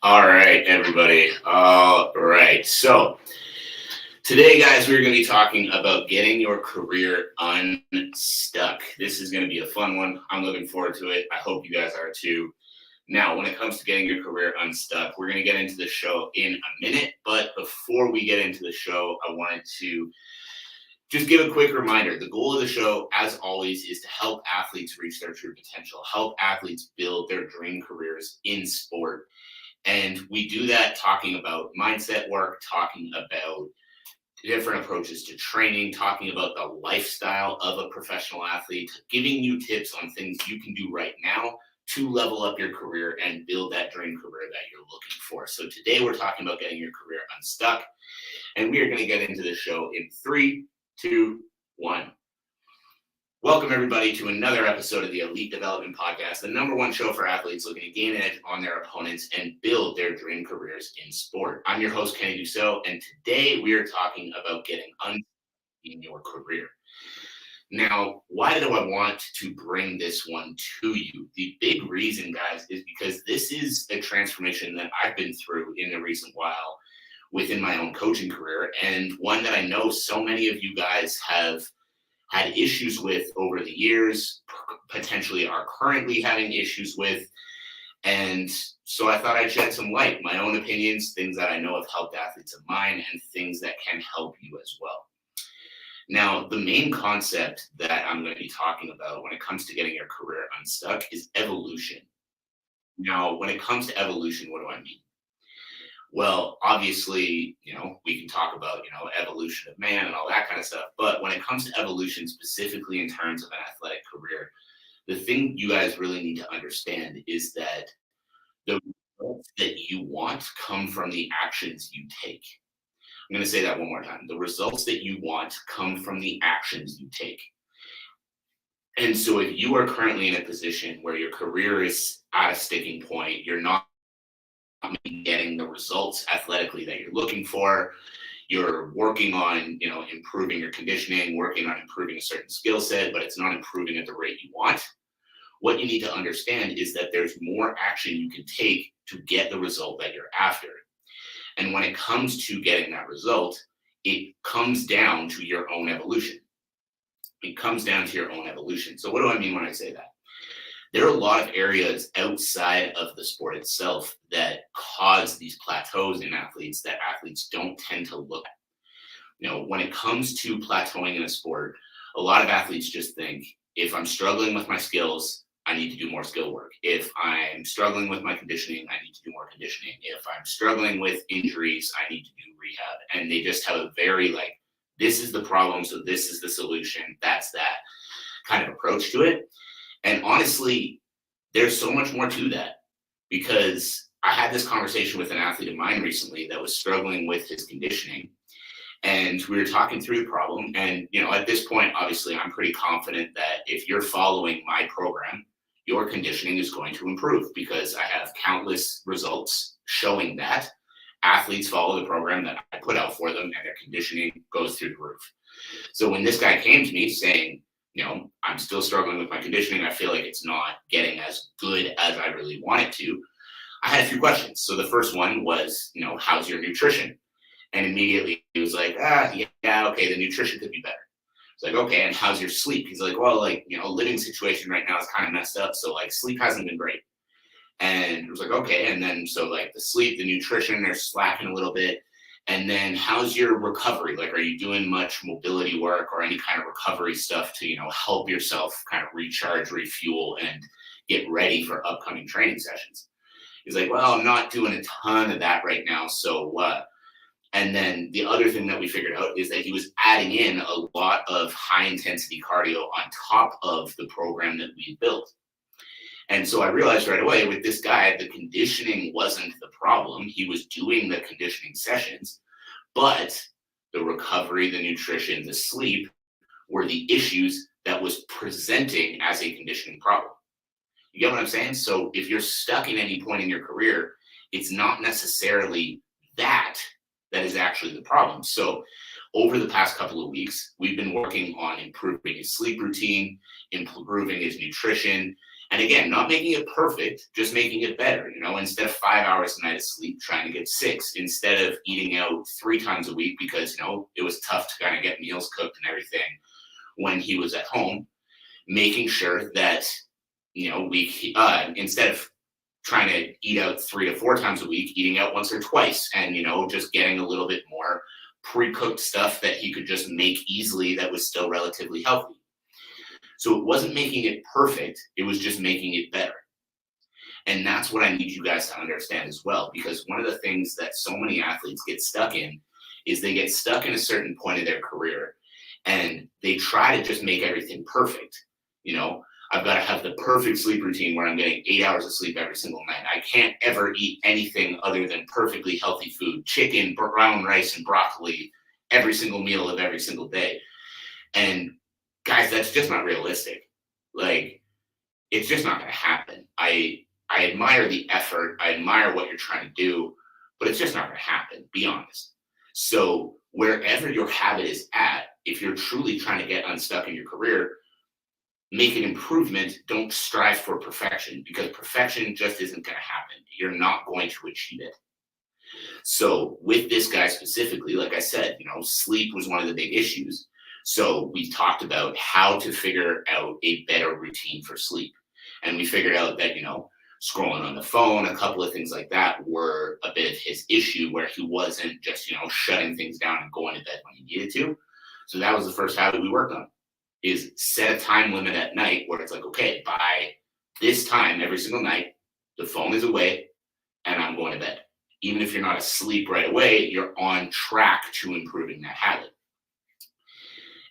All right, everybody. All right. So today, guys, we're going to be talking about getting your career unstuck. This is going to be a fun one. I'm looking forward to it. I hope you guys are too. Now, when it comes to getting your career unstuck, we're going to get into the show in a minute. But before we get into the show, I wanted to just give a quick reminder. The goal of the show, as always, is to help athletes reach their true potential, help athletes build their dream careers in sport. And we do that talking about mindset work, talking about different approaches to training, talking about the lifestyle of a professional athlete, giving you tips on things you can do right now to level up your career and build that dream career that you're looking for. So today we're talking about getting your career unstuck, and we are going to get into the show in 3, 2, 1. Welcome, everybody, to another episode of the Elite Development Podcast, the number one show for athletes looking to gain an edge on their opponents and build their dream careers in sport. I'm your host, Kenny Dusseault, and today we are talking about getting unstuck in your career. Now, why do I want to bring this one to you? The big reason, guys, is because this is a transformation that I've been through in the recent while within my own coaching career, and one that I know so many of you guys have had issues with over the years, potentially are currently having issues with. And so I thought I'd shed some light, my own opinions, things that I know have helped athletes of mine, and things that can help you as well. Now, the main concept that I'm going to be talking about when it comes to getting your career unstuck is evolution. Now, when it comes to evolution, what do I mean? Well, obviously, we can talk about, evolution of man and all that kind of stuff. But when it comes to evolution, specifically in terms of an athletic career, the thing you guys really need to understand is that the results that you want come from the actions you take. I'm going to say that one more time. The results that you want come from the actions you take. And so if you are currently in a position where your career is at a sticking point, you're not getting the results athletically that you're looking for, you're working on improving your conditioning, working on improving a certain skill set, but it's not improving at the rate you want. What you need to understand is that there's more action you can take to get the result that you're after. And when it comes to getting that result, it comes down to your own evolution. It comes down to your own evolution. So what do I mean when I say that? There are a lot of areas outside of the sport itself that cause these plateaus in athletes that athletes don't tend to look at. When it comes to plateauing in a sport, a lot of athletes just think, if I'm struggling with my skills, I need to do more skill work. If I'm struggling with my conditioning, I need to do more conditioning. If I'm struggling with injuries, I need to do rehab. And they just have a very this is the problem, so this is the solution, that's that kind of approach to it. And honestly, there's so much more to that, because I had this conversation with an athlete of mine recently that was struggling with his conditioning, and we were talking through the problem. And, at this point, obviously, I'm pretty confident that if you're following my program, your conditioning is going to improve, because I have countless results showing that athletes follow the program that I put out for them and their conditioning goes through the roof. So when this guy came to me saying, I'm still struggling with my conditioning, I feel like it's not getting as good as I really want it to, I had a few questions. So the first one was, how's your nutrition? And immediately he was like, yeah, okay, the nutrition could be better. It's like, okay, and how's your sleep? He's like, well, living situation right now is kind of messed up, so sleep hasn't been great. And it was like, okay, and then so the sleep, the nutrition, they're slacking a little bit. And then how's your recovery? Are you doing much mobility work or any kind of recovery stuff to, help yourself kind of recharge, refuel, and get ready for upcoming training sessions? He's like, well, I'm not doing a ton of that right now. So what? And then the other thing that we figured out is that he was adding in a lot of high intensity cardio on top of the program that we built. And so I realized right away with this guy, the conditioning wasn't the problem. He was doing the conditioning sessions, but the recovery, the nutrition, the sleep were the issues that was presenting as a conditioning problem. You get what I'm saying? So if you're stuck in any point in your career, it's not necessarily that is actually the problem. So over the past couple of weeks, we've been working on improving his sleep routine, improving his nutrition, And again, not making it perfect, just making it better. Instead of 5 hours a night of sleep, trying to get 6. Instead of eating out 3 times a week because it was tough to kind of get meals cooked and everything when he was at home, making sure that we instead of trying to eat out 3 to 4 times a week, eating out once or twice, and just getting a little bit more pre-cooked stuff that he could just make easily that was still relatively healthy. So it wasn't making it perfect, it was just making it better. And that's what I need you guys to understand as well, because one of the things that so many athletes get stuck in is they get stuck in a certain point of their career and they try to just make everything perfect. I've got to have the perfect sleep routine where I'm getting 8 hours of sleep every single night. I can't ever eat anything other than perfectly healthy food, chicken, brown rice, and broccoli every single meal of every single day. And guys, that's just not realistic. It's just not going to happen. I admire the effort. I admire what you're trying to do, but it's just not going to happen. Be honest. So wherever your habit is at, if you're truly trying to get unstuck in your career, make an improvement. Don't strive for perfection, because perfection just isn't going to happen. You're not going to achieve it. So with this guy specifically, like I said, sleep was one of the big issues. So we talked about how to figure out a better routine for sleep. And we figured out that, scrolling on the phone, a couple of things like that were a bit of his issue, where he wasn't just, shutting things down and going to bed when he needed to. So that was the first habit we worked on, is set a time limit at night where it's like, okay, by this time every single night, the phone is away and I'm going to bed. Even if you're not asleep right away, you're on track to improving that habit.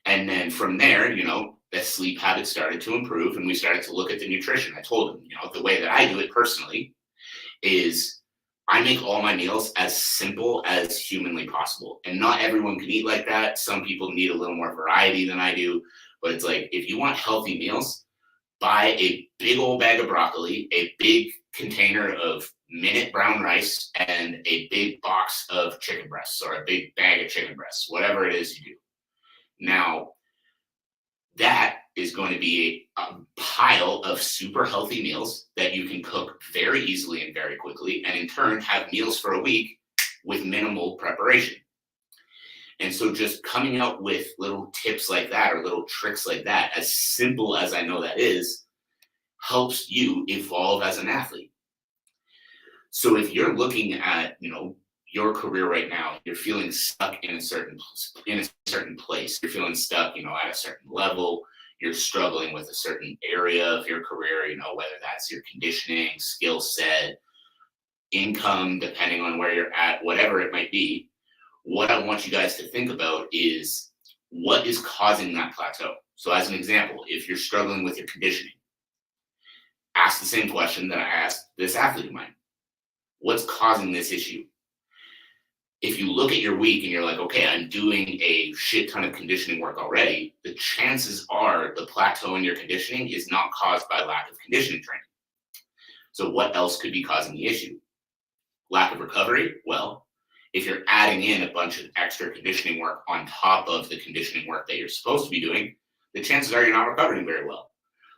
And then from there, the sleep habit started to improve and we started to look at the nutrition. I told him, the way that I do it personally is I make all my meals as simple as humanly possible. And not everyone can eat like that. Some people need a little more variety than I do. But it's like, if you want healthy meals, buy a big old bag of broccoli, a big container of minute brown rice, and a big box of chicken breasts, or a big bag of chicken breasts, whatever it is you do. Now, that is going to be a pile of super healthy meals that you can cook very easily and very quickly, and in turn have meals for a week with minimal preparation. And so just coming out with little tips like that, or little tricks like that, as simple as I know that is, helps you evolve as an athlete. So if you're looking at, your career right now, you're feeling stuck in a certain place, you're feeling stuck, at a certain level, you're struggling with a certain area of your career, whether that's your conditioning, skill set, income, depending on where you're at, whatever it might be, what I want you guys to think about is what is causing that plateau. So as an example, if you're struggling with your conditioning, ask the same question that I asked this athlete of mine. What's causing this issue? If you look at your week and you're like, okay, I'm doing a shit ton of conditioning work already, the chances are the plateau in your conditioning is not caused by lack of conditioning training. So what else could be causing the issue? Lack of recovery? Well, if you're adding in a bunch of extra conditioning work on top of the conditioning work that you're supposed to be doing, the chances are you're not recovering very well.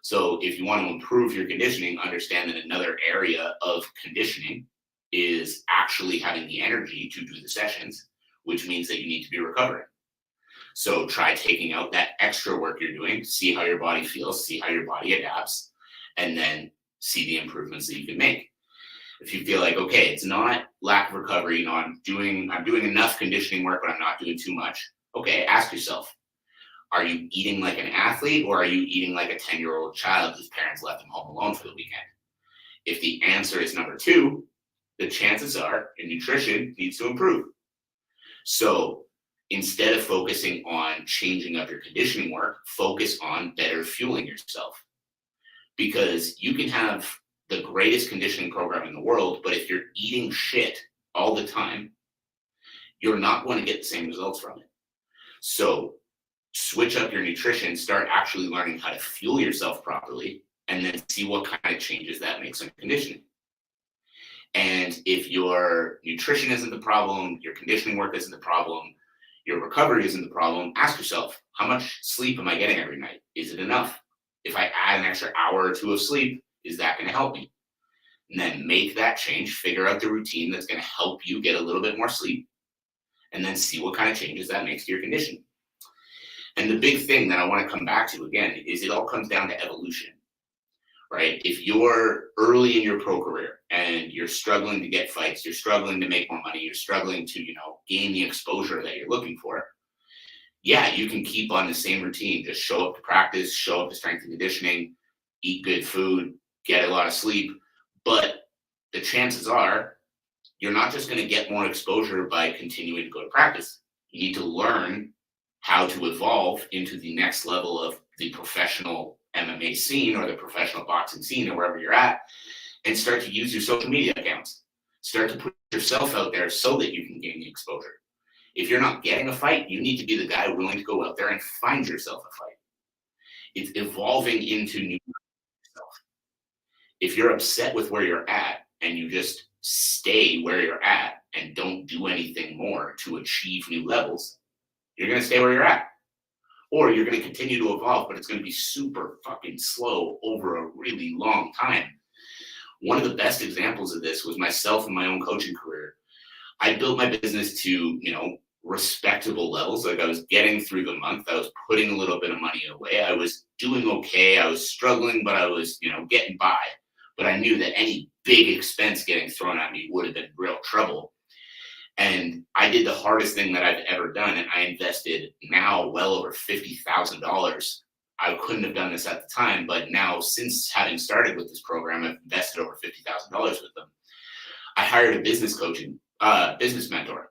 So if you want to improve your conditioning, understand that another area of conditioning is actually having the energy to do the sessions, which means that you need to be recovering. So try taking out that extra work you're doing, see how your body feels, see how your body adapts, and then see the improvements that you can make. If you feel like, okay, it's not lack of recovery, I'm doing enough conditioning work, but I'm not doing too much. Okay, ask yourself, are you eating like an athlete, or are you eating like a 10-year-old child whose parents left them home alone for the weekend? If the answer is number 2, the chances are your nutrition needs to improve. So instead of focusing on changing up your conditioning work, focus on better fueling yourself. Because you can have the greatest conditioning program in the world, but if you're eating shit all the time, you're not going to get the same results from it. So switch up your nutrition, start actually learning how to fuel yourself properly, and then see what kind of changes that makes in conditioning. And if your nutrition isn't the problem, your conditioning work isn't the problem, your recovery isn't the problem, ask yourself, how much sleep am I getting every night? Is it enough? If I add an extra hour or 2 of sleep, Is that going to help me? And then make that change, figure out the routine that's going to help you get a little bit more sleep, and then see what kind of changes that makes to your condition. And the big thing that I want to come back to again is it all comes down to evolution, right? If you're early in your pro career and you're struggling to get fights, you're struggling to make more money, you're struggling to, gain the exposure that you're looking for, yeah, you can keep on the same routine. Just show up to practice, show up to strength and conditioning, eat good food, get a lot of sleep. But the chances are you're not just going to get more exposure by continuing to go to practice. You need to learn how to evolve into the next level of the professional MMA scene or the professional boxing scene or wherever you're at, and start to use your social media accounts. Start to put yourself out there so that you can gain the exposure. If you're not getting a fight, you need to be the guy willing to go out there and find yourself a fight. It's evolving into new yourself. If you're upset with where you're at and you just stay where you're at and don't do anything more to achieve new levels, you're going to stay where you're at. Or you're going to continue to evolve, but it's going to be super fucking slow over a really long time. One of the best examples of this was myself in my own coaching career. I built my business to, respectable levels. Like I was getting through the month. I was putting a little bit of money away. I was doing okay. I was struggling, but I was, getting by. But I knew that any big expense getting thrown at me would have been real trouble. And I did the hardest thing that I've ever done. And I invested now well over $50,000. I couldn't have done this at the time, but now since having started with this program, I've invested over $50,000 with them. I hired a business mentor.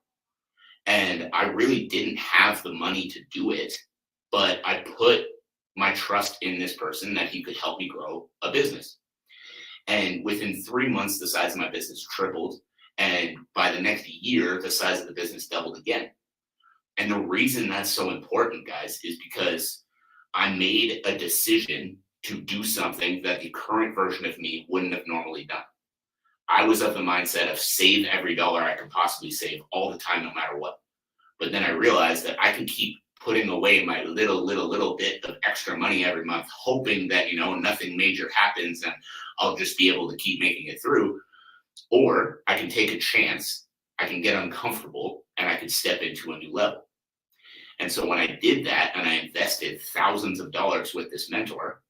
And I really didn't have the money to do it, but I put my trust in this person that he could help me grow a business. And within 3 months, the size of my business tripled. And by the next year, the size of the business doubled again. And the reason that's so important, guys, is because I made a decision to do something that the current version of me wouldn't have normally done. I was of the mindset of save every dollar I could possibly save all the time, no matter what. But then I realized that I can keep putting away my little bit of extra money every month, hoping that, nothing major happens and I'll just be able to keep making it through. Or I can take a chance, I can get uncomfortable, and I can step into a new level. And so when I did that and I invested thousands of dollars with this mentor,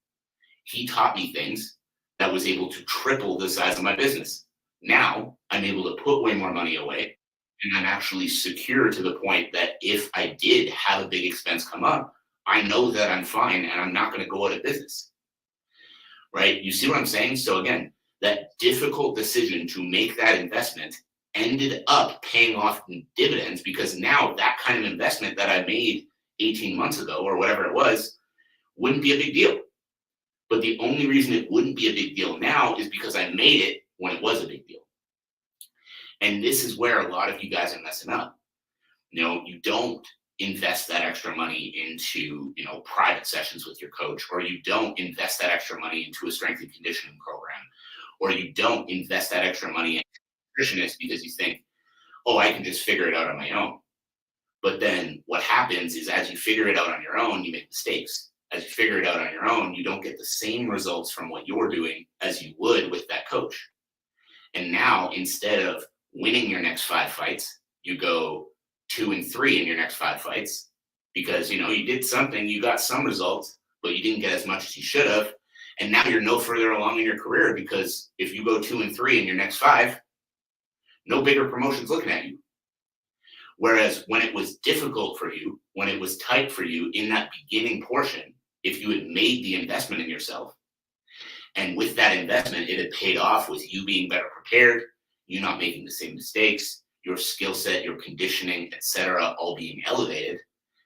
he taught me things that was able to triple the size of my business. Now I'm able to put way more money away, and I'm actually secure to the point that if I did have a big expense come up, I know that I'm fine and I'm not going to go out of business. Right? You see what I'm saying? So again, that difficult decision to make that investment ended up paying off in dividends, because now that kind of investment that I made 18 months ago or whatever it was wouldn't be a big deal. But the only reason it wouldn't be a big deal now is because I made it when it was a big deal. And this is where a lot of you guys are messing up. You don't invest that extra money into, private sessions with your coach, or you don't invest that extra money into a strength and conditioning program, or you don't invest that extra money in a nutritionist because you think, oh, I can just figure it out on my own. But then what happens is as you figure it out on your own, you make mistakes. As you figure it out on your own, you don't get the same results from what you're doing as you would with that coach. And now, instead of winning your next 5 fights, you go 2 and 3 in your next 5 fights because, you did something, you got some results, but you didn't get as much as you should have. And now you're no further along in your career, because if you go 2 and 3 in your next 5, no bigger promotion's looking at you. Whereas when it was difficult for you, when it was tight for you in that beginning portion, if you had made the investment in yourself, and with that investment, it had paid off with you being better prepared, you not making the same mistakes, your skill set, your conditioning, etc., all being elevated.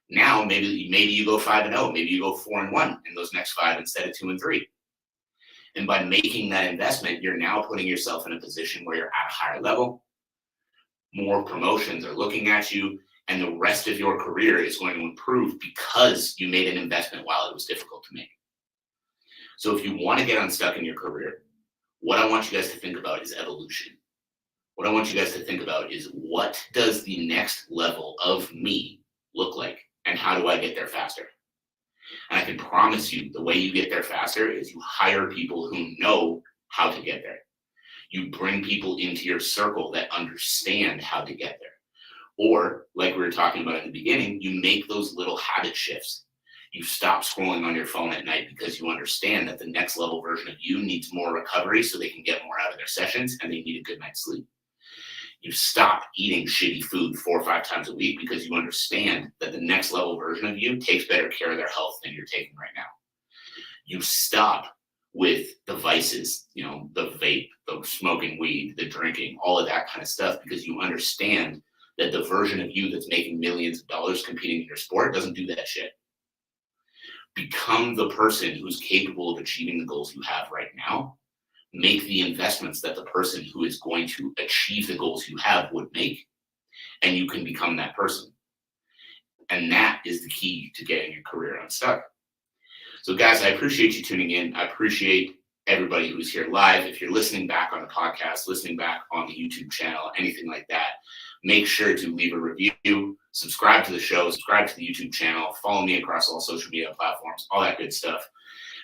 Now maybe you go 5-0, maybe you go 4-1 in those next 5 instead of 2 and 3. And by making that investment, you're now putting yourself in a position where you're at a higher level. More promotions are looking at you, and the rest of your career is going to improve because you made an investment while it was difficult to make. So if you want to get unstuck in your career, what I want you guys to think about is evolution. What I want you guys to think about is, what does the next level of me look like, and how do I get there faster? And I can promise you the way you get there faster is you hire people who know how to get there. You bring people into your circle that understand how to get there. Or, like we were talking about in the beginning, you make those little habit shifts. You stop scrolling on your phone at night because you understand that the next level version of you needs more recovery so they can get more out of their sessions and they need a good night's sleep. You stop eating shitty food 4 or 5 times a week because you understand that the next level version of you takes better care of their health than you're taking right now. You stop with the vices, the vape, the smoking weed, the drinking, all of that kind of stuff, because you understand that the version of you that's making millions of dollars competing in your sport doesn't do that shit. Become the person who's capable of achieving the goals you have right now. Make the investments that the person who is going to achieve the goals you have would make, and you can become that person. And that is the key to getting your career unstuck. So guys, I appreciate you tuning in. I appreciate everybody who's here live. If you're listening back on the podcast, listening back on the YouTube channel, anything like that, make sure to leave a review, subscribe to the show, subscribe to the YouTube channel, follow me across all social media platforms, all that good stuff.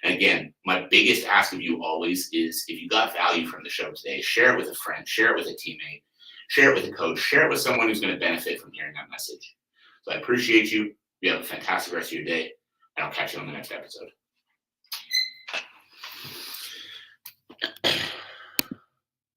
And again, my biggest ask of you always is, if you got value from the show today, share it with a friend, share it with a teammate, share it with a coach, share it with someone who's going to benefit from hearing that message. So I appreciate you. You have a fantastic rest of your day, and I'll catch you on the next episode.